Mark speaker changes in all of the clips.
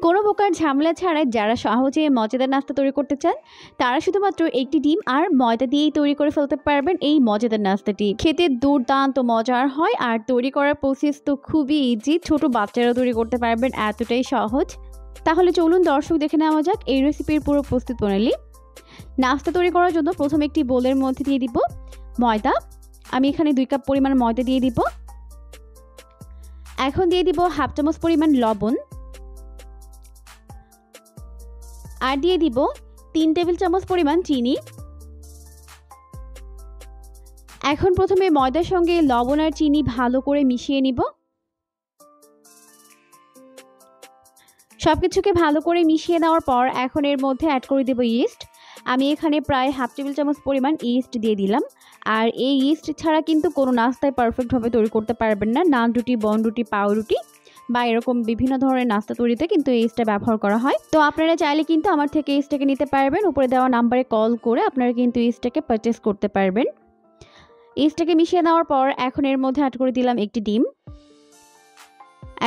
Speaker 1: কোনো প্রকার ঝামেলা ছাড়াই যারা সহজে মজাদার নাস্তা তৈরি করতে চান তারা শুধুমাত্র একটি ডিম আর ময়দা দিয়েই তৈরি করে ফেলতে পারবেন এই মজাদার নাস্তাটি। খেতে দুর্দান্ত মজার হয় আর তৈরি করার প্রসেস তো খুবই ইজি, ছোট বাচ্চারা তৈরি করতে পারবেন, এতটাই সহজ। তাহলে চলুন দর্শক দেখে নেওয়া যাক এই রেসিপির পুরো প্রস্তুত প্রণালী। নাস্তা তৈরি করার জন্য প্রথমে একটি বোলের মধ্যে দিয়ে দিব ময়দা। আমি এখানে 2 কাপ পরিমাণ ময়দা দিয়ে দিব। এখন দিয়ে দিব হাফ চামচ পরিমাণ লবণ আর দিয়ে দিব 3 টেবিল চামচ পরিমাণ চিনি। এখন প্রথমে ময়দার সঙ্গে লবণ আর চিনি ভালো করে মিশিয়ে নিব। সবকিছুকে ভালো করে মিশিয়ে নেওয়ার পর এখন এর মধ্যে অ্যাড করে দেব ইস্ট। আমি এখানে প্রায় হাফ টেবিল চামচ পরিমাণ ইস্ট দিয়ে দিলাম। আর এই ইস্ট ছাড়া কিন্তু কোনো নাস্তায় পারফেক্টভাবে তৈরি করতে পারবেন না। নান রুটি, বন রুটি, পাউ রুটি বা এরকম বিভিন্ন ধরনের নাস্তা তৈরিতে কিন্তু এই ইস্টটা ব্যবহার করা হয়। তো আপনারা চাইলে কিন্তু আমার থেকে ইস্টটাকে নিতে পারবেন। উপরে দেওয়া নাম্বারে কল করে আপনারা কিন্তু ইস্টটাকে পারচেস করতে পারবেন। ইস্টটাকে মিশিয়ে নেওয়ার পর এখন এর মধ্যে অ্যাড করে দিলাম একটি ডিম।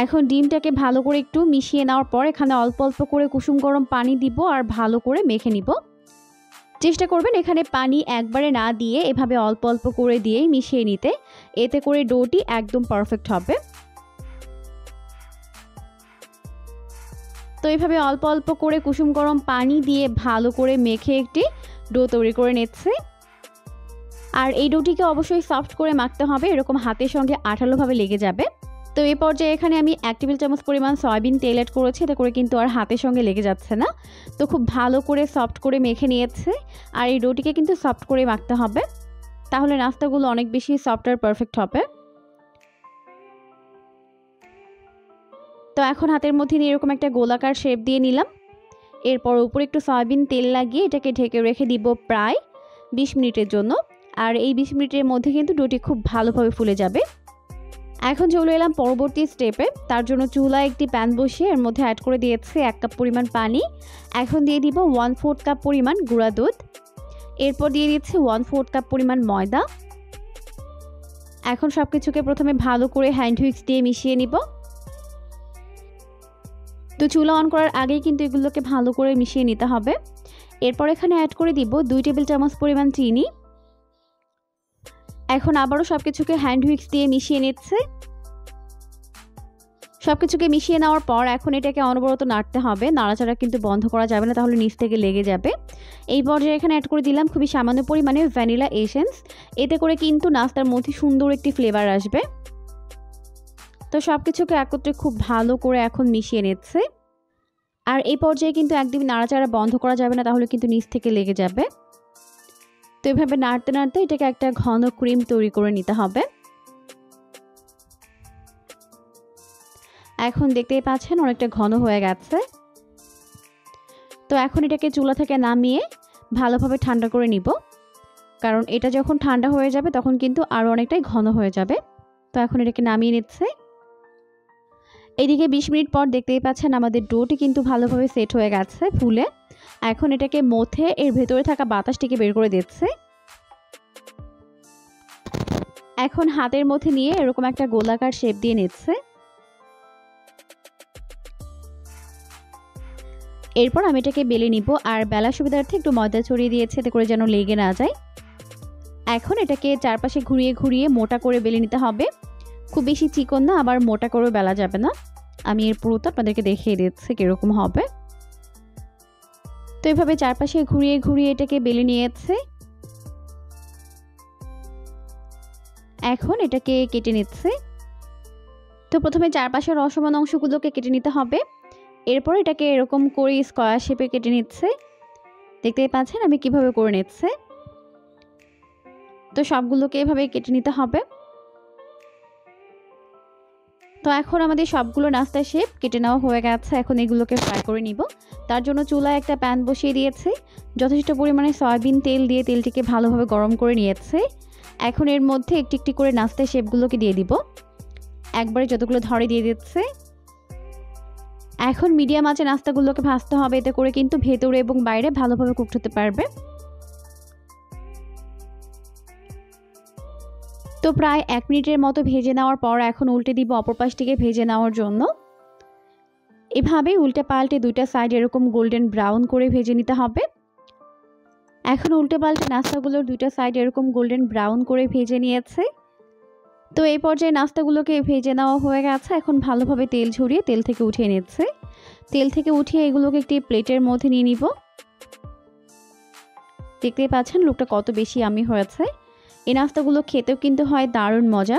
Speaker 1: এখন ডিমটাকে ভালো করে একটু মিশিয়ে নেওয়ার পর এখানে অল্প অল্প করে কুসুম গরম পানি দিব আর ভালো করে মেখে নিব। চেষ্টা করবেন এখানে পানি একবারে না দিয়ে এভাবে অল্প অল্প করে দিয়েই মিশিয়ে নিতে, এতে করে ডোটি একদম পারফেক্ট হবে। তো এইভাবে অল্প অল্প করে কুসুম গরম পানি দিয়ে ভালো করে মেখে একটি ডো তৈরি করে নিচ্ছে। আর এই ডোটিকে অবশ্যই সফট করে মাখতে হবে, এরকম হাতের সঙ্গে আঠালোভাবে লেগে যাবে। তো এই পর্যায়ে এখানে আমি 1 টেবিল চামচ পরিমাণ সয়াবিন তেল অ্যাড করেছি, এতে করে কিন্তু আর হাতের সঙ্গে লেগে যাচ্ছে না। তো খুব ভালো করে সফট করে মেখে নিয়েছে। আর এই ডোটিকে কিন্তু সফট করে মাখতে হবে, তাহলে নাস্তাগুলো অনেক বেশি সফট আর পারফেক্ট হবে। তো এখন হাতের মধ্যে নিয়ে এরকম একটা গোলাকার শেপ দিয়ে নিলাম। এরপর উপরে একটু সয়াবিন তেল লাগিয়ে এটাকে ঢেকে রেখে দিব প্রায় 20 মিনিটের জন্য। আর এই 20 মিনিটের মধ্যে কিন্তু ডোটি খুব ভালোভাবে ফুলে যাবে। এখন চলে এলাম পরবর্তী স্টেপে। তার জন্য চুলায় একটি প্যান বসিয়ে এর মধ্যে অ্যাড করে দিয়েছি 1 কাপ পরিমাণ পানি। এখন দিয়ে দিব 1/4 কাপ পরিমাণ গুঁড়া দুধ। এরপর দিয়ে দিচ্ছি 1/4 কাপ পরিমাণ ময়দা। এখন সবকিছুকে প্রথমে ভালো করে হ্যান্ড হুইক্স দিয়ে মিশিয়ে নিব। তো চুলা অন করার আগেই কিন্তু এগুলোকে ভালো করে মিশিয়ে নিতে হবে। এরপর এখানে অ্যাড করে দিব 2 টেবিল চামচ পরিমাণ চিনি। এখন আবারও সবকিছুকে হ্যান্ড হুইক্স দিয়ে মিশিয়ে নিচ্ছে। সবকিছুকে মিশিয়ে নেওয়ার পর এখন এটাকে অনবরত নাড়তে হবে, নাড়াচাড়া কিন্তু বন্ধ করা যাবে না, তাহলে নিচ থেকে লেগে যাবে। এই পর্যায়ে এখানে অ্যাড করে দিলাম খুবই সামান্য পরিমাণে ভ্যানিলা এসেন্স, এতে করে কিন্তু নাস্তার মধ্যে সুন্দর একটি ফ্লেভার আসবে। তো সবকিছুকে একত্রে খুব ভালো করে এখন মিশিয়ে নিচ্ছে। আর এই পর্যায়ে কিন্তু একদমই নাড়াচাড়া বন্ধ করা যাবে না, তাহলে কিন্তু নিচ থেকে লেগে যাবে। তো এভাবে নাড়তে নাড়তে এটাকে একটা ঘন ক্রিম তৈরি করে নিতে হবে। এখন দেখতেই পাচ্ছেন অনেকটা ঘন হয়ে গেছে। তো এখন এটাকে চুলা থেকে নামিয়ে ভালোভাবে ঠান্ডা করে নিব, কারণ এটা যখন ঠান্ডা হয়ে যাবে তখন কিন্তু আরও অনেকটাই ঘন হয়ে যাবে। তো এখন এটাকে নামিয়ে নিচ্ছে। এদিকে 20 মিনিট পর দেখতেই পাচ্ছেন আমাদের ডোটি কিন্তু ভালোভাবে সেট হয়ে গেছে ফুলে। এখন এটাকে মথে এর ভেতরে থাকা বাতাসটিকে বের করে দিচ্ছে। এখন হাতের মধ্যে নিয়ে এরকম একটা গোলাকার শেপ দিয়ে নিচ্ছে। এরপর আমি এটাকে বেলে নিব, আর বেলার সুবিধার্থে একটু ময়দা ছড়িয়ে দিয়েছে, এতে করে যেন লেগে না যায়। এখন এটাকে চারপাশে ঘুরিয়ে ঘুরিয়ে মোটা করে বেলে নিতে হবে, খুব বেশি চিকন না, আবার মোটা করেও বেলা যাবে না। আমি এর পুরোটা আপনাদেরকে দেখিয়ে দিচ্ছি কীরকম হবে। তো এইভাবে চারপাশে ঘুরিয়ে ঘুরিয়ে এটাকে বেলে নিয়েছে। এখন এটাকে কেটে নিচ্ছে। তো প্রথমে চারপাশের অসমান অংশগুলোকে কেটে নিতে হবে। এরপর এটাকে এরকম করে স্কয়ার শেপে কেটে নিচ্ছে। দেখতেই পাচ্ছেন আমি কিভাবে করে নিচ্ছে। তো সবগুলোকে এভাবে কেটে নিতে হবে। তো এখন আমাদের সবগুলো নাস্তার শেপ কেটে নেওয়া হয়ে গেছে। এখন এগুলোকে ফ্রাই করে নিব। তার জন্য চুলায় একটা প্যান বসিয়ে দিয়েছি, যথেষ্ট পরিমাণে সয়াবিন তেল দিয়ে তেলটিকে ভালোভাবে গরম করে নিয়েছে। এখন এর মধ্যে একটি একটি করে নাস্তার শেপগুলোকে দিয়ে দিব, একবারে যতগুলো ধরে দিয়ে দিচ্ছে। এখন মিডিয়াম আঁচে নাস্তাগুলোকে ভাজতে হবে, এতে করে কিন্তু ভেতরে এবং বাইরে ভালোভাবে কুকড হতে পারবে। তো প্রায় 1 মিনিটের মতো ভেজে নেওয়ার পর এখন উল্টে দিব অপর পাশটিকে ভেজে নেওয়ার জন্য। এভাবে উল্টে পাল্টে দুইটা সাইড এরকম গোল্ডেন ব্রাউন করে ভেজে নিতে হবে। এখন উল্টে পাল্টে নাস্তাগুলোর দুইটা সাইড এরকম গোল্ডেন ব্রাউন করে ভেজে নিয়েছে। তো এই পর্যায়ে নাস্তাগুলোকে ভেজে নেওয়া হয়ে গেছে। এখন ভালোভাবে তেল ঝরিয়ে তেল থেকে উঠিয়ে নিচ্ছে। তেল থেকে উঠিয়ে এগুলোকে একটি প্লেটের মধ্যে নিয়ে নিব। দেখতেই পাচ্ছেন লুকটা কত বেশি ইয়াম্মি হয়েছে। এই নাস্তাগুলো খেতেও কিন্তু হয় দারুণ মজা।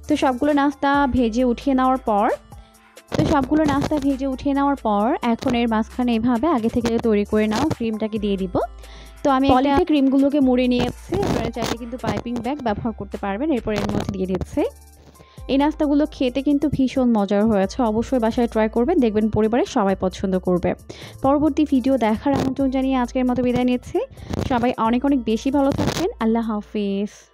Speaker 1: তো সবগুলো নাস্তা ভেজে উঠিয়ে নেওয়ার পর এখন এর মাঝখানে এভাবে আগে থেকে তৈরি করে নাও ক্রিমটাকে দিয়ে দিব। তো আমি একটা ক্রিমগুলোকে মুড়ে নিয়েছি। আপনারা চাইলে কিন্তু পাইপিং ব্যাগ ব্যবহার করতে পারবেন। এরপর এর মধ্যে দিয়ে দিচ্ছি। এই নাস্তাগুলো খেতে কিন্তু ভীষণ মজার হয়েছে। অবশ্যই বাসায় ট্রাই করবেন, দেখবেন পরিবারের সবাই পছন্দ করবে। পরবর্তী ভিডিও দেখার আমন্ত্রণ জানিয়ে আজকের মতো বিদায় নিচ্ছি। সবাই অনেক অনেক বেশি ভালো থাকবেন। আল্লাহ হাফিজ।